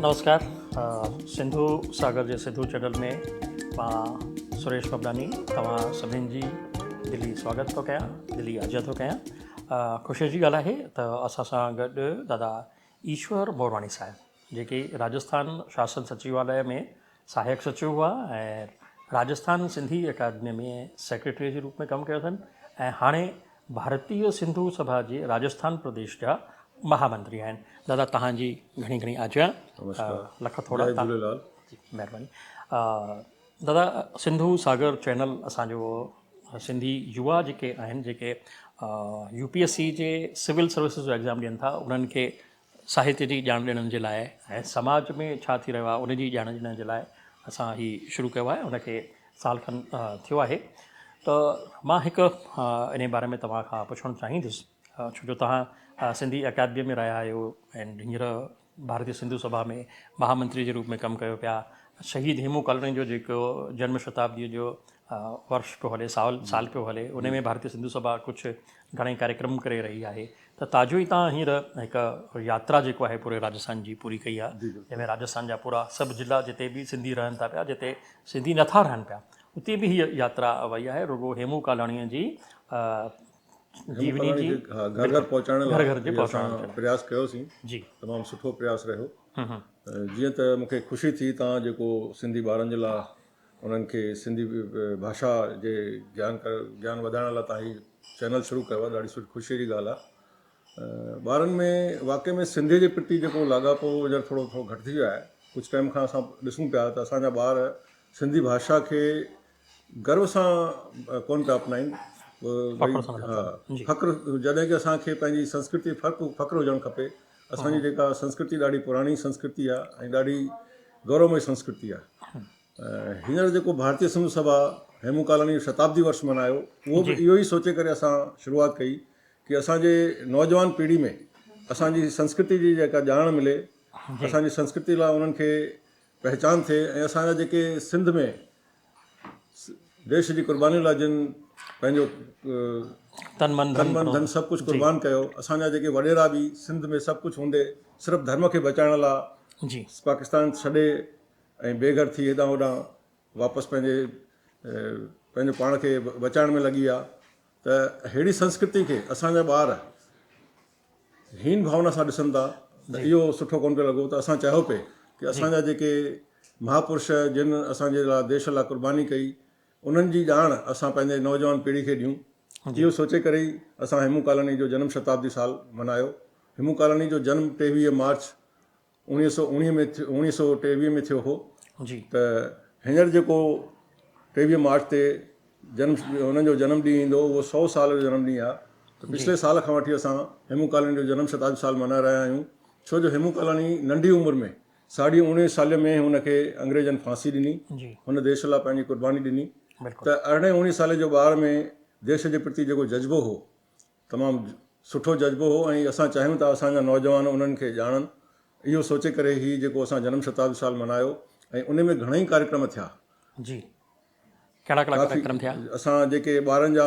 नमस्कार। सिंधु सागर जे Sindhu channel में मां सुरेश बबलानी तव्हां सभिनी जी दिली स्वागत थो कयां, दिली अजय थो कयां। ख़ुशी जी ॻाल्हि आहे त असां सां गॾु दादा ईश्वर मोरवाणी साहिबु जेके राजस्थान शासन सचिवालय में सहायक सचिव हुआ ऐं राजस्थान सिंधी अकादमी में सेक्रेटरी जे रूप में कमु कयो अथनि ऐं हाणे भारतीय सिंधु सभा जे राजस्थान प्रदेश जा महामंत्री आहिनि। दादा तव्हांजी घणी घणी आज्ञा। लख थोड़ा झूलेलाल जी महिरबानी। दादा सिंधु सागर चैनल असांजो सिंधी युवा जेके आहिनि जेके UPSC जे सिविल सर्विसिस जो एग्ज़ाम ॾियनि था उन्हनि खे साहित्य जी ॼाण ॾियण जे लाइ ऐं समाज में छा थी रहियो आहे उन जी ॼाण ॾियण जे लाइ असां ही शुरू कयो आहे। उनखे साल खनि थियो आहे। त मां हिकु इन बारे में तव्हां खां पुछणु चाहींदुसि छो जो तव्हां सिंधी अकादमी में रहिया आहियो ऐं हींअर भारतीय सिंधु सभा में महामंत्री जे रूप में कमु कयो पिया। शहीद हेमू कालाणी जो जेको जन्म शताब्दीअ जो वर्ष पियो हले, साल पियो हले, उन में भारतीय सिंधु सभा कुझु घणेई कार्यक्रम करे रही आहे। त ताज़ो ई तव्हां हींअर हिकु यात्रा जेको आहे पूरे राजस्थान जी पूरी कई आहे, जंहिंमें राजस्थान जा पूरा सभु ज़िला जिते बि सिंधी रहनि था पिया, जिते सिंधी नथा रहनि पिया, उते बि हीअ यात्रा वई आहे। रुगो हेमू कालाणीअ जी जीवनी जी घर घर पहुचाइण लाइ प्रयास कयोसीं जी। तमामु सुठो प्रयास रहियो। जीअं त मूंखे ख़ुशी थी तव्हां जेको सिंधी ॿारनि जे लाइ उन्हनि खे सिंधी भाषा जे ज्ञान वधाइण लाइ तव्हां ही चैनल शुरू कयो आहे, ॾाढी सुठी ख़ुशी जी ॻाल्हि आहे। ॿारनि में वाक़ई में सिंधी जे प्रति जेको लाॻापो हींअर थोरो घटि थी वियो आहे। कुझु टाइम खां असां ॾिसूं पिया त असांजा ॿार सिंधी भाषा खे गर्व सां कोन पिया अपनाइनि। फ़ख्रु जॾहिं की असांखे पंहिंजी संस्कृति फ़ख्रु हुजणु खपे। असांजी जेका संस्कृति ॾाढी पुराणी संस्कृति आहे ऐं ॾाढी गौरवमय संस्कृति आहे। हींअर जेको भारतीय सिंधु सभा हेमू कालाणी शताब्दी वर्ष मल्हायो, उहो बि इहो ई सोचे करे असां शुरूआति कई कि असांजे नौजवान पीढ़ी में असांजी संस्कृति जी जेका ॼाण मिले, असांजी संस्कृति लाइ उन्हनि खे पहचान थिए ऐं असांजा जेके सिंध में देश जी कुर्बानी लाइ जिन पंहिंजो तन मन धन सभु कुझु कुर्बान कयो, असांजा जेके वॾेरा बि सिंध में सभु कुझु हूंदे सिर्फ़ु धर्म खे बचाइण लाइ पाकिस्तान छॾे ऐं बेघर थी हेॾां होॾां वापसि पंहिंजो पाण खे बचाइण में लॻी विया। त अहिड़ी संस्कृति खे असांजा ॿार हीन भावना सां ॾिसनि था त इहो सुठो कोन पियो लॻो। त असां चयो पिए कि असांजा जेके महापुरुष जिन असांजे लाइ देश लाइ कुर्बानी कई उन्हनि जी ॼाण असां पंहिंजे नौजवान पीढ़ी खे ॾियूं। इहो सोचे करे ई असां हेमू कालाणी जो जन्म शताब्दी साल मल्हायो। हेमू कालाणी जो जन्म 23 मार्च 1923 में थियो हो त हींअर जेको 23 मार्च ते हुननि जो जनम ॾींहुं ईंदो उहो 100 साल जो जनम ॾींहुं आहे। त पिछले साल खां वठी असां हेमू कालाणी जो जन्म शताब्दी साल मल्हाए रहिया आहियूं। छो जो हेमू कालाणी नंढी उमिरि में 19.5 साल में हुनखे अंग्रेजनि फांसी ॾिनी, हुन देश लाइ पंहिंजी कुर्बानी ॾिनी। त 18-19 साल जो ॿार में देश जे प्रति जेको जज़्बो हो तमामु सुठो जज़्बो हो ऐं असां चाहियूं था असांजा नौजवान उन्हनि खे ॼाणनि। इहो सोचे करे ही जेको असां जन्म शताब्दी साल मल्हायो ऐं उन में घणेई कार्यक्रम थिया। जी, कहिड़ा कार्यक्रम थिया? असां जेके ॿारनि जा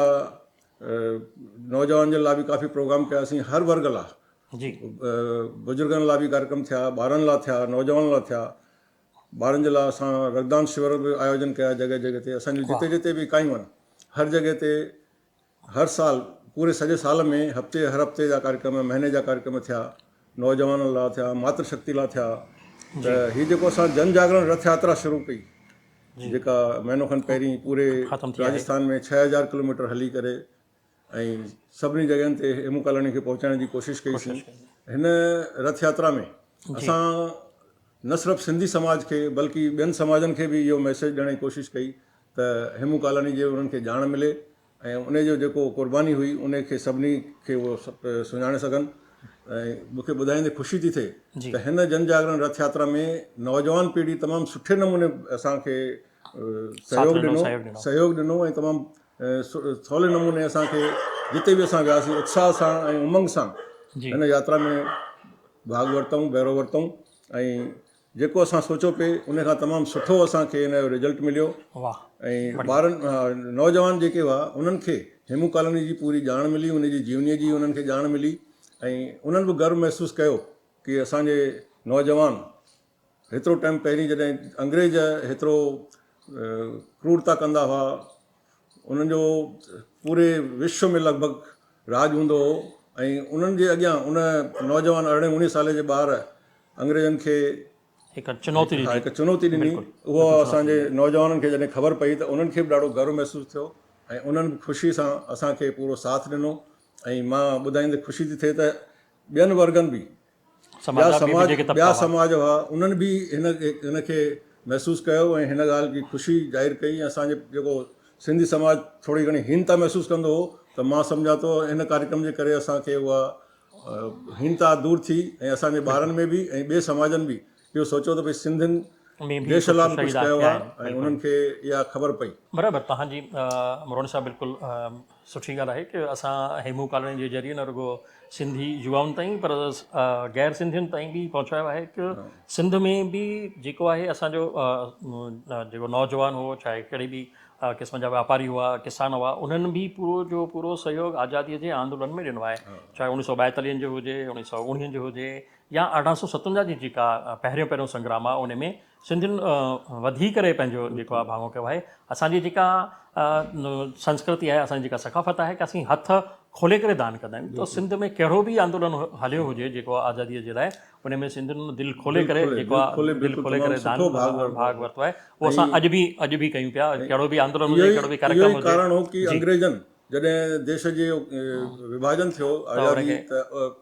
नौजवान जे लाइ बि काफ़ी प्रोग्राम कयासीं, हर वर्ग लाइ जी। बुजुर्गनि लाइ बि कार्यक्रम थिया, ॿारनि लाइ थिया, नौजवाननि लाइ थिया। ॿारनि जे लाइ असां रक्तदान शिविर बि आयोजन कया जॻह जॻह ते। असांजी जिते जिते बि इकाइयूं आहिनि हर जॻह ते हर साल पूरे सॼे साल में हर हफ़्ते जा कार्यक्रम, महीने जा कार्यक्रम थिया, नौजवाननि लाइ थिया, मातृशक्ति लाइ थिया। त हीअ जेको असां जन जागरण रथ यात्रा शुरू कई जेका महीनो खनि पहिरीं पूरे राजस्थान में 6000 किलोमीटर हली करे ऐं सभिनी जॻहियुनि ते हेमू कालाणी खे पहुचाइण जी कोशिशि कईसीं। हिन रथ यात्रा में असां न सिर्फ़ु सिंधी समाज खे बल्कि ॿियनि समाजनि खे बि इहो मैसेज ॾियण जी कोशिशि कई त हेमू कालाणी जे उन्हनि खे ॼाण मिले ऐं उनजो जेको कुर्बानी हुई उन खे सभिनी खे उहो सुञाणे सघनि। ऐं मूंखे ॿुधाईंदे ख़ुशी थी थिए त हिन जन जागरण रथ यात्रा में नौजवान पीढ़ी तमामु सुठे नमूने असांखे सहयोग ॾिनो ऐं तमामु सवले नमूने असांखे जिते बि असां वियासीं उत्साह सां ऐं उमंग सां हिन यात्रा में भाॻु वरितऊं, बहिरो वरितऊं ऐं जेको असां सोचियो पिए उन खां तमामु सुठो असांखे हिन जो रिजल्ट मिलियो। ऐं ॿारनि नौजवान जेके हुआ उन्हनि खे हेमू कालाणी जी पूरी ॼाण मिली, उनजी जीवनीअ जी उन्हनि खे ॼाण मिली ऐं उन्हनि बि गर्व महसूसु कयो कि असांजे नौजवान हेतिरो टाइम पहिरीं जॾहिं अंग्रेज हेतिरो क्रूरता कंदा हुआ, उन्हनि जो पूरे विश्व में लॻभॻि राज हूंदो हो, ऐं उन्हनि जे अॻियां उन नौजवान 18-19 साल जे ॿार अंग्रेजनि खे हिकु चुनौती ॾिनी। हिकु चुनौती ॾिनी। उहा असांजे नौजवाननि खे जॾहिं ख़बर पई त उन्हनि खे बि ॾाढो गर्व महसूसु थियो ऐं उन्हनि बि ख़ुशी सां असांखे पूरो साथ ॾिनो। ऐं मां ॿुधाईंदे ख़ुशी थी थिए त ॿियनि वर्गनि बि ॿिया समाज हुआ, उन्हनि बि हिनखे महसूसु कयो ऐं हिन ॻाल्हि जी ख़ुशी ज़ाहिर कई। असांजे जेको सिंधी समाज थोरी घणी हीनता महसूसु कंदो हो, त मां सम्झां थो हिन कार्यक्रम जे करे असांखे उहा हीनता दूरि थी ऐं असांजे ॿारनि में बि ऐं ॿिए समाजनि बि इहो सोचियो त भई सिंधियुनि देश लाइ बि कुझु कयो आहे ऐं उन्हनि खे इहा ख़बर पई। बराबरि, तव्हांजी मोरानी साहब बिल्कुलु सुठी ॻाल्हि आहे की असां हेमू कॉलोनी जे ज़रिए न रुॻो सिंधी युवाउनि ताईं पर गैर सिंधियुनि ताईं बि पहुचायो आहे कि सिंध में बि जेको आहे असांजो जेको नौजवान हो, चाहे कहिड़ी बि क़िस्म जा वापारी हुआ, किसान हुआ, उन्हनि बि पूरो जो पूरो सहयोग आज़ादीअ जे आंदोलन में ॾिनो आहे। चाहे 1942 जो हुजे, 1919 जो हुजे या 1857 जी जेका पहिरियों संग्राम आहे, उन में सिंधियुनि वधी करे पंहिंजो जेको आहे भाङो कयो आहे। असांजी जेका संस्कृति आहे, असांजी जेका सकाफ़त आहे कि असीं हथ खोले करे दान कंदा आहियूं। त सिंध में कहिड़ो बि आंदोलन हलियो हुजे जेको आहे आज़ादीअ जे लाइ, उन में सिंधियुनि दिलि खोले करे जेको आहे दिलि खोले करे दान भाग वरितो आहे। उहो असां अॼु बि कयूं पिया। कहिड़ो बि आंदोलन हुजे, कहिड़ो बि कार्यक्रम हुजे। कारण हो कि अंग्रेजनि जॾहिं देश जो विभाजन थियो आज़ादी, त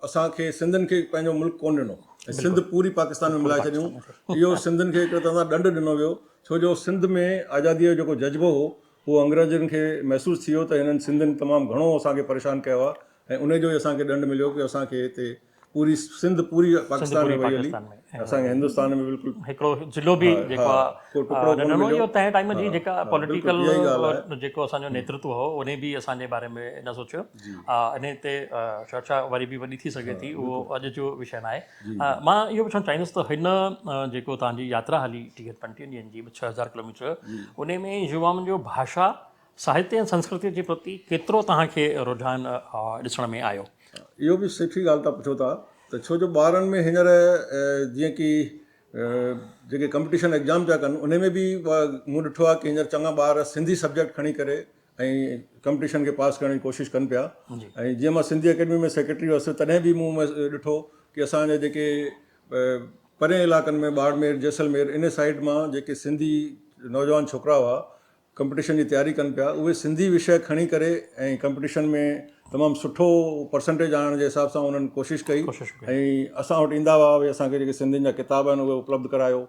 असांखे सिंधियुनि खे पंहिंजो मुल्क कोन ॾिनो ऐं सिंध पूरी पाकिस्तान में मिलाए छॾियूं। इहो सिंधियुनि खे हिकिड़े तरह सां ॾंड ॾिनो वियो, छो जो सिंध में आज़ादीअ जो जेको जज़्बो हो उहो अंग्रेजनि खे महसूसु थी वियो त हिननि सिंधियुनि तमामु घणो असांखे परेशान कयो आहे ऐं उनजो ई असांखे ॾंड मिलियो कि असांखे हिते पूरी सिंध पूरी पाकिस्तान में वई हली, असांखे हिंदुस्तान में बिल्कुलु हिकिड़ो ज़िलो बि जेको आहे ॾिनो। इहो तंहिं टाइम जी जेका पॉलिटिकल जेको असांजो नेतृत्व हो, उन बि असांजे बारे में न सोचियो। इन ते चर्चा वरी बि वॾी थी सघे थी, उहो अॼु जो विषय न आहे। मां इहो पुछणु चाहींदुसि त हिन जेको तव्हांजी यात्रा हली 30-35 ॾींहंनि जी 6000 किलोमीटर, उन में युवाउनि जो भाषा, साहित्य ऐं संस्कृति जे प्रति केतिरो तव्हांखे रुझान ॾिसण में आयो? इहो बि सुठी ॻाल्हि तव्हां पुछो था, त छो जो ॿारनि में हींअर जीअं की जेके कम्पिटिशन एग्ज़ाम पिया कनि, उन में बि मूं ॾिठो आहे कि हींअर चङा ॿार सिंधी सब्जेक्ट खणी करे ऐं कम्पिटिशन खे पास करण जी कोशिशि कनि पिया। ऐं जीअं मां सिंधी अकेडमी में सेक्रेटरी हुअसि, तॾहिं बि मूं ॾिठो कि असांजे जेके परे इलाइक़नि में बाड़मेर, जैसलमेर, इन साइड मां जेके सिंधी नौजवान छोकिरा हुआ कम्पिटिशन जी तयारी कनि पिया, उहे सिंधी विषय खणी करे ऐं कम्पिटिशन में तमामु सुठो परसेंटेज आणण जे हिसाब सां उन्हनि कोशिशि कई। ऐं असां वटि ईंदा हुआ, भई असांखे जेके सिंधियुनि जा किताब आहिनि उहे उपलब्ध करायो।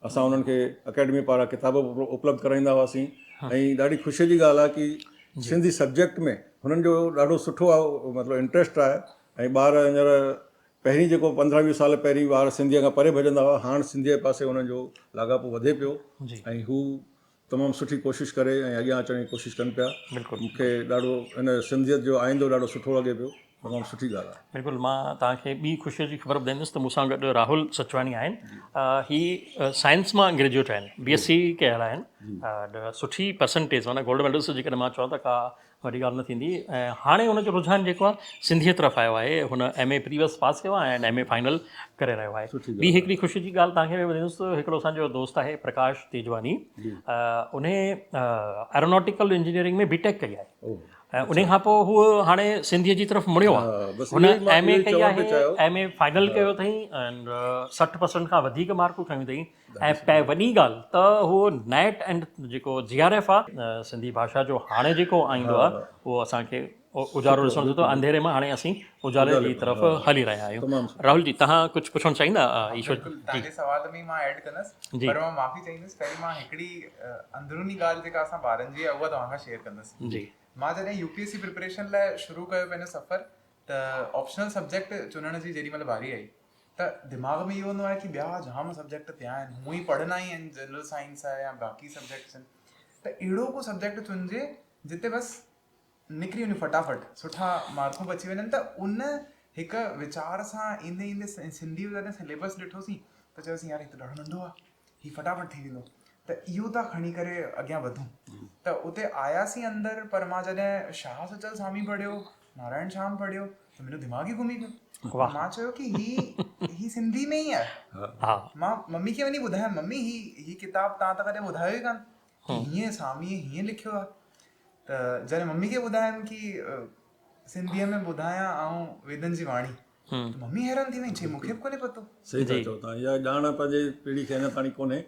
असां उन्हनि खे अकेडमी पारां किताब उपलब्ध कराईंदा हुआसीं। ऐं ॾाढी ख़ुशीअ जी ॻाल्हि आहे कि सिंधी सब्जेक्ट में हुननि जो ॾाढो सुठो आहे, मतिलबु इंट्रस्ट आहे। ऐं ॿार हींअर पहिरीं जेको 15-20 साल पहिरीं ॿार सिंधीअ खां परे भॼंदा हुआ, हाणे सिंधीअ पासे हुननि जो लाॻापो वधे पियो ऐं हू तमामु सुठी कोशिशि करे ऐं अॻियां अचण जी कोशिशि कनि पिया। मूंखे ॾाढो हिन सिंधियत जो आईंदो ॾाढो सुठो लॻे पियो, तमामु सुठी ॻाल्हि आहे। बिल्कुलु, मां तव्हांखे ॿी ख़ुशीअ जी ख़बर ॿुधाईंदुसि त मूंसां गॾु राहुल सचवानी आहिनि। ही साइंस मां ग्रेजुएट आहिनि, BSc कयल आहिनि, सुठी परसेंटेज, माना गोल्ड मेडलिस्ट जेकॾहिं मां चवां त का वॾी ॻाल्हि न थींदी। ऐं हाणे हुनजो रुझान जेको आहे सिंधीअ तरफ़ आयो आहे। हुन MA प्रीवियस पास कयो आहे ऐं MA फाइनल करे रहियो आहे। ॿी हिकिड़ी ख़ुशी जी ॻाल्हि तव्हांखे ॿुधाईंदुसि त हिकिड़ो असांजो दोस्त आहे प्रकाश तेजवानी, उन एरोनॉटिकल इंजीनियरिंग में BTech कई आहे ऐं उन खां पोइ हूअ हाणे सिंधीअ जी तरफ़ मुड़ियो आहे। हुन MA कई आहे, MA फाइनल कयो अथई एंड 60% खां वधीक मार्कूं खयूं अथई। ऐं वॾी ॻाल्हि त उहो NET एंड जेको GRF आहे, सिंधी भाषा जो हाणे जेको आईंदो आहे, उहो असांखे उजारो ॾिसणु थो। अंधेरे मां हाणे असीं उजाले जी तरफ़ हली रहिया आहियूं। राहुल जी, तव्हां कुझु पुछणु चाहींदा? ईश्वर तव्हांजे सवाल में मां ऐड कंदुसि, पर मां माफ़ी चाहींदुसि। पहिरीं मां हिकिड़ी अंदरूनी ॻाल्हि जेका असां ॿारनि जी आहे उहा तव्हां खां शेयर कंदुसि। जी, मां जॾहिं UPSC प्रिपरेशन लाइ शुरू कयो पंहिंजो सफ़र, त ऑप्शनल सब्जेक्ट चुनण जी जेॾी महिल बारी आई, त दिमाग़ में इहो हूंदो आहे कि ॿिया जाम सब्जेक्ट थिया आहिनि, हूअं ई पढ़ंदा ई आहिनि, जनरल साइंस आहे या बाक़ी सब्जेक्ट्स आहिनि, त अहिड़ो को सब्जेक्ट चुनिजे जिते बसि निकिरी वञे फटाफट, सुठा मार्कूं बची वञनि। त उन हिकु वीचार सां ईंदे ईंदे सिंधी जॾहिं सिलेबस ॾिठोसीं त चयोसीं यार, हिकु ॾाढो नंढो आहे, हीउ फटाफट थी वेंदो, त इहो था खणी करे अॻियां वधूं। त उते आयासीं अंदरि, पर मां जॾहिं शाह सचल स्वामी पढ़ियो, नारायण शाम पढ़ियो, त मुंहिंजो दिमाग़ ई घुमी वियो। मां चयो की ही सिंधी में ई आहे। हा मां मम्मी खे वञी ॿुधायां, मम्मी ही किताब तव्हां त कॾहिं ॿुधायो ई कान, हीअं स्वामीअ हीअं लिखियो आहे। त जॾहिं मम्मी खे ॿुधायमि की सिंधीअ में ॿुधायां ऐं वेदनि जी वाणी, मम्मी हैरान थी वई, चई मूंखे बि कोन्हे पतो। सही था चओ तव्हां, इहा ॼाण पंहिंजे पीढ़ी खे अञा ताणी कोन्हे।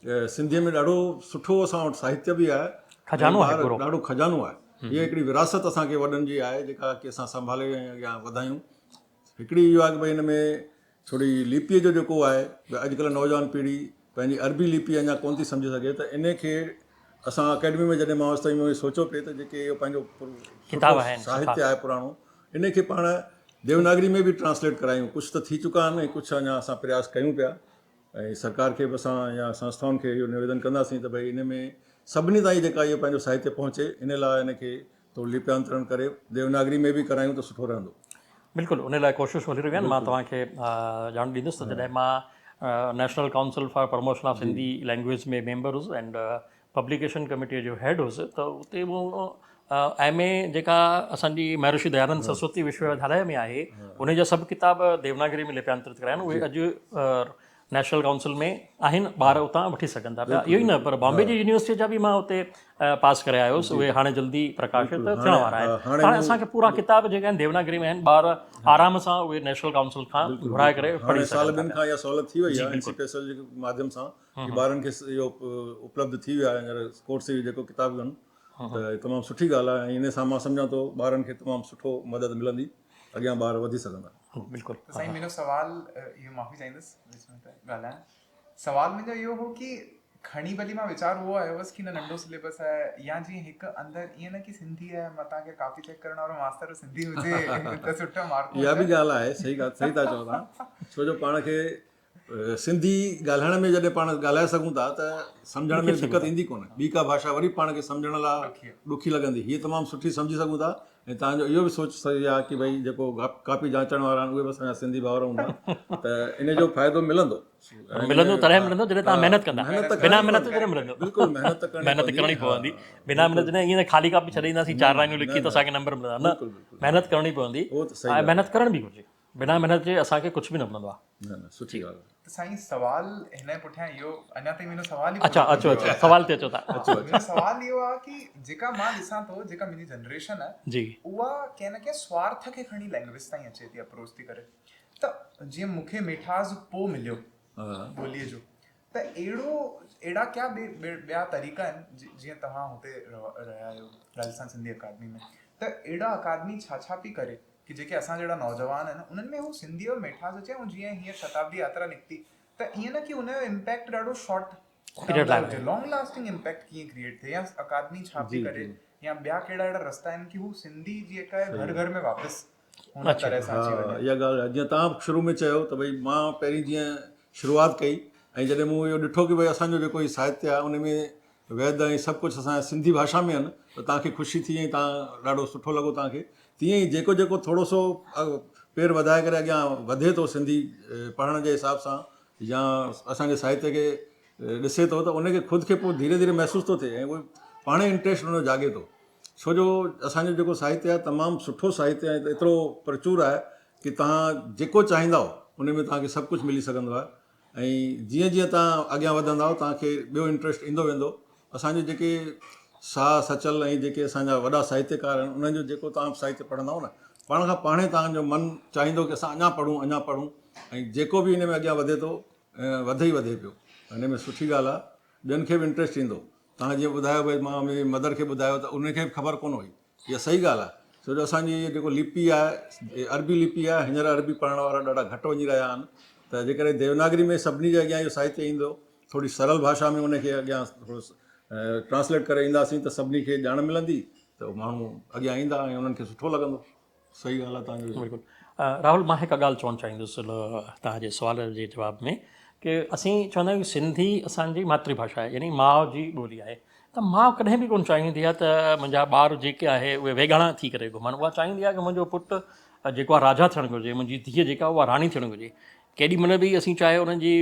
सिंधीअ में ॾाढो सुठो असां वटि साहित्य बि आहे, खजानो आहे पूरो। ॾाढो खजानो आहे। इहा हिकिड़ी विरासत असांखे वॾनि जी आहे जेका की असां संभाले ऐं अॻियां वधायूं। हिकिड़ी इहो आहे की भई हिन में थोरी लिपीअ जो जेको आहे, अॼुकल्ह नौजवान पीढ़ी पंहिंजी अरबी लिपि अञा कोन थी सम्झी सघे, त इन खे असां अकेडमी में जॾहिं मां वियुसि त इहो सोचियो पिए त जेके इहो पंहिंजो किताब सुठो आहिनि, साहित्य आहे पुराणो, इन खे पाण देवनागरी में बि ट्रांसलेट करायूं। कुझु त थी चुका आहिनि ऐं कुझु अञा असां प्रयास कयूं पिया, ऐं सरकार खे बि असां या संस्थाउनि खे इहो निवेदन कंदासीं त भई इन में सभिनी ताईं जेका इहो पंहिंजो साहित्य पहुचे, इन लाइ इन खे थोरो लिपियांतरण करे देवनागरी में बि करायूं त सुठो रहंदो। बिल्कुलु, उन लाइ कोशिशि हली रहियूं आहिनि। मां तव्हांखे ॼाण ॾींदुसि त जॾहिं मां national council for promotion of Sindhi language में मेंबर हुउसि एंड पब्लिकेशन कमिटीअ जो हेड हुउसि, त उते MA जेका असांजी महर्षि दयानंद सरस्वती विश्वविद्यालय में आहे, उनजा सभु किताब देवनागरी में लिपियांतरित कया आहिनि। उहे अॼु नेशनल काउंसिल में आहिनि, ॿार उतां वठी सघनि था पिया। इहो ई न, पर बॉम्बे जी यूनिवर्सिटी जा बि मां उते पास करे आयो हुउसि। उहे हाणे जल्दी प्रकाशित थियण वारा आहिनि। हाणे असांखे पूरा किताब जेके आहिनि देवनागरी में आहिनि, ॿार आराम सां उहे नेशनल काउंसिल खां घुराए करे पढ़ी साल सघनि ॿिनि खां इहा सहूलियत थी वई आहे एनसीपीएसएल जे माध्यम सां कि ॿारनि खे इहो उपलब्ध थी वियो आहे हींअर कोर्स जी जेको किताब आहिनि, त तमामु सुठी ॻाल्हि आहे। ऐं इन सां मां सम्झां थो ॿारनि खे तमामु सुठो मदद मिलंदी, अॻियां ॿार वधी सघंदा। बिल्कुलु। त साईं मुंहिंजो सवाल, इहो माफ़ी चाहींदुसि विच में त ॻाल्हायां, सवाल मुंहिंजो इहो हो कि खणी भली मां वीचार उहो आयो हुअसि कि न नंढो सिलेबस आहे, या जीअं हिकु अंदरि ईअं न कि सिंधी आहे, मां तव्हांखे कॉपी चेक करण वारो मास्टर सिंधी हुजे त सुठा मार्कूं। इहा बि ॻाल्हि आहे, सही था चओ तव्हां। छो जो पाण खे सिंधी ॻाल्हाइण में जॾहिं पाण ॻाल्हाए सघूं था त सम्झण में दिक़त ईंदी कोन्हे। ॿी का भाषा वरी पाण खे सम्झण लाइ ॾुखी लॻंदी, हीअ तमामु सुठी सम्झी सघूं था। ऐं तव्हांजो इहो बि सोच सही आहे कि भई जेको कापी जांचण वारा आहिनि उहे बि असांजा सिंधी भाउर हूंदा, त इन जो फ़ाइदो मिलंदो तॾहिं मिलंदो जॾहिं तव्हां महिनत कंदा। बिना महिनत जे न मिलंदो। बिल्कुलु महिनत करणी पवंदी। बिना महिनत जे न, ईअं ख़ाली कापी छॾे ईंदासीं, 4 लाइनूं लिखी त असांखे नंबर मिलंदा न। महिनत करणी पवंदी ऐं महिनत करण बि घुरिजे। बिना महिनत जे असांखे कुझु बि न मिलंदो आहे। न सुठी ॻाल्हि आहे। त साईं सवाल हिन जे पुठियां इहो, अञा ताईं मुंहिंजो सवाल ई अच्छा अचो सवाल ते अचो था। मुंहिंजो सवाल इहो आहे कि जेका मां ॾिसां थो, जेका मुंहिंजी जनरेशन आहे जी, उहा कंहिं न कंहिं स्वार्थ खे खणी लैंग्वेज ताईं अचे थी, अप्रोच थी करे। त जीअं मूंखे मिठास पोइ मिलियो ॿोलीअ जो, त अहिड़ा क्या ॿिया तरीक़ा आहिनि जीअं तव्हां हुते रहिया आहियो राजस्थान सिंधी अकादमी में, त अहिड़ा अकादमी छा पई करे कि जेके असां जहिड़ा नौजवान आहिनि उन्हनि में हू सिंधी और मिठास अचे। ऐं जीअं हीअं शताब्दी यात्रा निकिती, त ईअं न कि उनजो इम्पैक्ट ॾाढो शॉर्ट हुजे, लॉन्ग लास्टिंग इम्पैक्ट कीअं क्रिएट थिए, या अकादमी छा पई करे, या ॿिया कहिड़ा अहिड़ा रस्ता आहिनि कि हू सिंधी जेका आहे घर घर में वापसि हुन तरह सां अची वञे। इहा ॻाल्हि जीअं तव्हां शुरू में चयो त भई मां पहिरीं जीअं शुरूआति कई, ऐं जॾहिं मूं इहो ॾिठो कि भई असांजो जेको हीउ साहित्य आहे उन में वैद ऐं सभु कुझु असांजे सिंधी भाषा में आहिनि, त तव्हांखे ख़ुशी थी, ऐं तव्हां ॾाढो सुठो लॻो तव्हांखे। तीअं ई जेको थोरो सो पेर वधाए करे अॻियां वधे थो सिंधी पढ़ण जे हिसाब सां, या असांजे साहित्य खे ॾिसे थो, त उनखे ख़ुदि खे पोइ धीरे धीरे महसूसु थो थिए, ऐं उहो पाणे इंट्रस्ट हुनजो जागे थो। छो जो असांजो जेको साहित्य आहे तमामु सुठो साहित्य आहे, एतिरो प्रचुर आहे कि तव्हां जेको चाहींदा उन में तव्हांखे सभु कुझु मिली सघंदो आहे। ऐं जीअं जीअं तव्हां अॻियां वधंदा तव्हांखे ॿियो इंट्रस्ट ईंदो वेंदो। असांजे जेके साह सचल ऐं जेके असांजा वॾा साहित्यकार आहिनि, उन्हनि जो जेको तव्हां साहित्य पढ़ंदव न, पाण खां पाणे तव्हांजो मनु चाहींदो कि असां अञा पढ़ूं, ऐं जेको बि हिन में अॻियां वधे थो वधे ई वधे पियो। हिन में सुठी ॻाल्हि आहे, ॿियनि खे बि इंट्रस्ट ईंदो। तव्हां जीअं ॿुधायो भई मां मुंहिंजी मदर खे ॿुधायो, त उनखे बि ख़बर कोन हुई। इहा सही ॻाल्हि आहे, छो जो असांजी इहा जेको लिपि आहे, अरबी लिपि आहे, हींअर अरबी पढ़ण वारा ॾाढा घटि वञी रहिया आहिनि। त जेकॾहिं देवनागरी में सभिनी जे अॻियां इहो साहित्य ईंदो, थोरी सरल भाषा में उनखे अॻियां थोरो ट्रांसलेट करे ईंदासीं, त सभिनी खे ॼाण मिलंदी, त माण्हू अॻियां ईंदा ऐं उन्हनि खे सुठो लॻंदो। सही ॻाल्हि आहे तव्हांजो। बिल्कुलु। राहुल, मां हिकु ॻाल्हि चवणु चाहींदुसि तव्हांजे सुवाल जे जवाब में, कि असीं चवंदा आहियूं सिंधी असांजी मातृभाषा आहे, यानी माउ जी ॿोली आहे। त माउ कॾहिं बि कोन चाहींदी आहे त मुंहिंजा ॿार जेके आहे उहे वेगाणा थी करे घुमनि। उहा चाहींदी आहे कि मुंहिंजो पुटु जेको आहे राजा थियणु घुरिजे, मुंहिंजी धीअ जेका उहा राणी थियणु घुरिजे। केॾी महिल बि असीं चाहे उन्हनि जी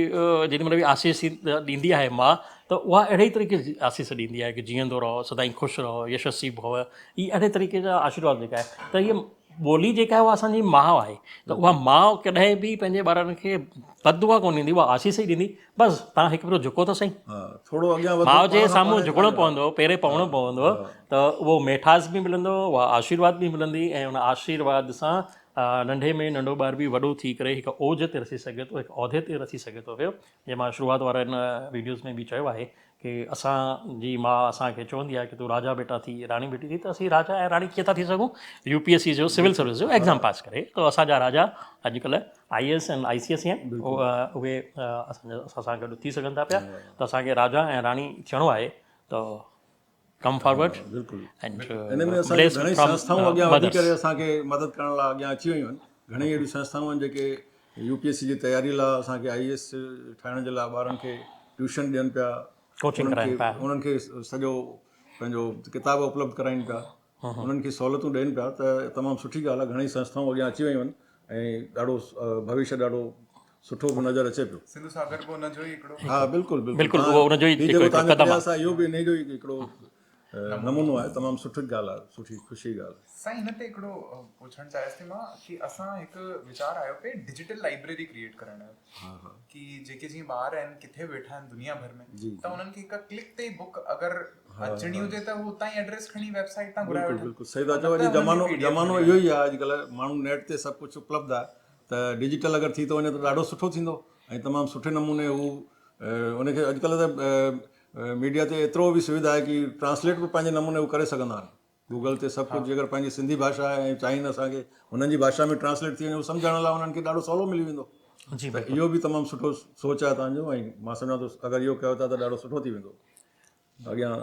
जेॾी महिल बि आसीस ॾींदी आहे माउ, त उहा अहिड़े ई तरीक़े जी आसीस ॾींदी आहे कि जीअंदो रहो, सदाईं ख़ुशि रहो, यशस्वी भव। हीअ अहिड़े तरीक़े जा आशीर्वाद जेका आहे, त इहे ॿोली जेका आहे उहा असांजी माउ आहे, त उहा माउ कॾहिं बि पंहिंजे ॿारनि खे बददुआ कोन ॾींदी, उहा आशीष ई ॾींदी। बसि तव्हां हिकु भेरो झुको त सही, हा थोरो अॻियां वधो, माउ जे पाण खां साम्हूं पाण झुकणो ॻाल्हायो। पवंदो, पेरे पवणो पवंदो, त उहो मेठास बि मिलंदो, उहा आशीर्वाद बि मिलंदी, ऐं उन आशीर्वाद सां नंढे में नंढो ॿार बि वॾो थी करे हिकु ओज ते रसी सघे थो, हिकु उहिदे ते रसी सघे थो पियो। जीअं मां शुरूआति वारनि वीडियोज़ में बि चयो आहे कि असांजी माउ असांखे चवंदी आहे कि तूं राजा बेटा थी, राणी बेटी थी, त असीं राजा ऐं राणी कीअं था थी सघूं? UPSC जो सिविल सर्विस जो एग्ज़ाम पास करे। त असांजा राजा अॼुकल्ह IAS ऐं ICS ई आहिनि, उहे असां गॾु थी सघनि था पिया। त असांखे राजा ऐं राणी थियणो आहे, त कम फॉरवर्ड। बिल्कुलु एंड हिन में असांखे घणेई संस्थाऊं अॻियां वधी करे असांखे मदद करण लाइ अॻियां अची वियूं आहिनि। घणेई अहिड़ियूं संस्थाऊं आहिनि जेके UPSC जी तयारी लाइ असांखे IAS ठाहिण जे लाइ ॿारनि खे ट्यूशन ॾियनि पिया, कोचिंग कराइनि पिया, उन्हनि खे सॼो पंहिंजो किताब उपलब्ध कराइनि पिया, उन्हनि खे सहूलियतूं ॾियनि पिया। त तमामु सुठी ॻाल्हि आहे, घणेई संस्थाऊं अॻियां अची वियूं आहिनि ऐं ॾाढो भविष्य ॾाढो सुठो बि नज़र अचे पियो। सिंधु सागर बि उनजो ई हिकिड़ो हा बिल्कुलु बिल्कुलु उहो उनजो ई जेको तव्हांजो प्रयास आहे इहो बि इन जो ई हिकिड़ो नमूनो आहे। तमामु सुठी ॻाल्हि आहे, सुठी ख़ुशी ॻाल्हि आहे। साईं हिन ते हिकिड़ो पुछणु चाहियां थी मां कि असां हिकु वीचार आयो पे डिजिटल लाइब्रेरी क्रिएट करण जो, कि जेके जीअं ॿार आहिनि किथे वेठा आहिनि दुनिया भर में, त उन्हनि खे हिकु क्लिक ते बुक अगरि अचणी हुजे त हू उतां ई एड्रेस खणी वेबसाइट तां घुराए वठनि। बिल्कुलु सही था चओ, अॼु ज़मानो इहो ई आहे। अॼुकल्ह माण्हू नेट ते सभु कुझु उपलब्ध आहे, त डिजिटल अगरि थी थो वञे त ॾाढो सुठो थींदो ऐं तमामु सुठे नमूने हू उनखे अॼुकल्ह त मीडिया ते एतिरो बि सुविधा आहे कि ट्रांसलेट बि पंहिंजे नमूने हू करे सघंदा आहिनि। गूगल ते सभु कुझु जेकर पंहिंजी सिंधी भाषा आहे ऐं चाहिनि असांखे हुननि जी भाषा में ट्रांसलेट थी वञे, उहो सम्झण लाइ उन्हनि खे ॾाढो सवलो मिली वेंदो। जी त इहो बि तमामु सुठो सोच आहे तव्हांजो, ऐं मां सम्झां थो अगरि इहो कयो था त ॾाढो सुठो थी वेंदो अॻियां।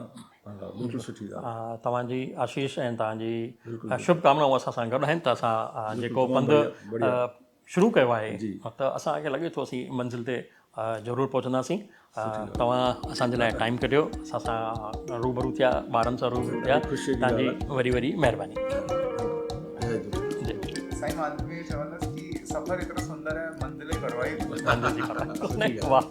बिल्कुलु सुठी ॻाल्हि। तव्हांजी आशीष ऐं तव्हांजी शुभकामनाऊं असां सां गॾु आहिनि। त असां जेको पंधु शुरू कयो आहे, त असांखे लॻे थो असीं मंज़िल ते ज़रूरु पहुचंदासीं। तव्हां असांजे लाइ टाइम कढियो, असां सां रूबरू थिया, ॿारनि सां रूबरू थिया, तव्हांजी वरी वरी महिरबानी। साईं मां में चवंदुसि कि सफ़र एतिरो सुंदर आहे, मंज़िल परवाही। वाह।